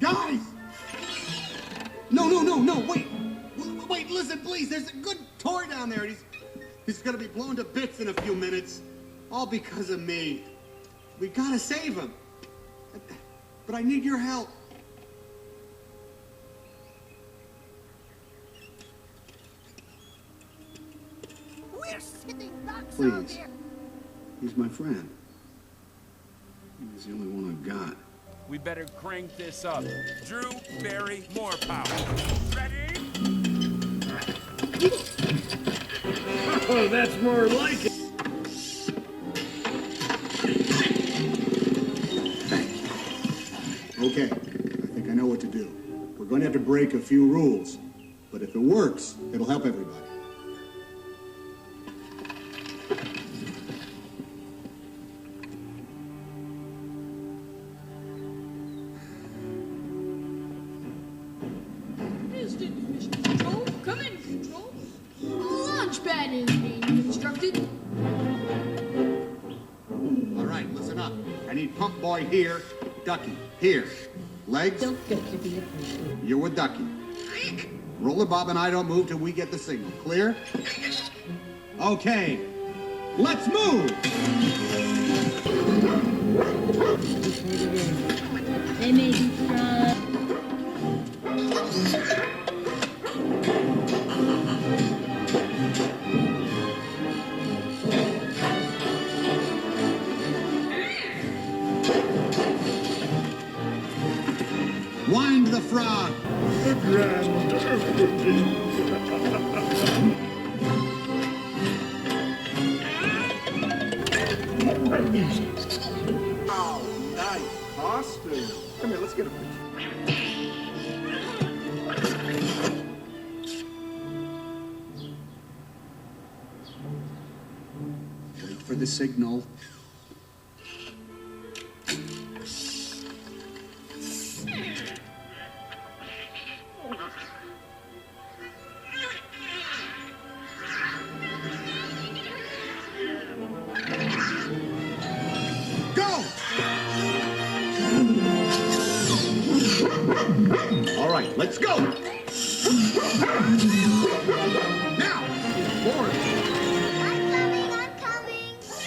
Guys! No, wait! Wait, listen, please. There's a good toy down there. He's gonna be blown to bits in a few minutes. All because of me. We gotta save him. But I need your help. We're sitting ducks out Please. there. He's my friend. He's the only one I've got. We better crank this up. Drew, Barry, more power. Ready? Oh, that's more like it. Okay, I think I know what to do. We're going to have to break a few rules. But if it works, it'll help everybody. Mission Control, come in, Control. Launch pad is being constructed. All right, listen up. I need Pump Boy here, Ducky here. Legs, Don't get to be a person. you're with Ducky. Roller Bob and I don't move till we get the signal. Clear? Okay, let's move! They may be from... Wind the frog! The grand Oh, nice costume. Come here, let's get a picture. Wait for the signal. Go! All right, let's go! Now, forward. I'm coming.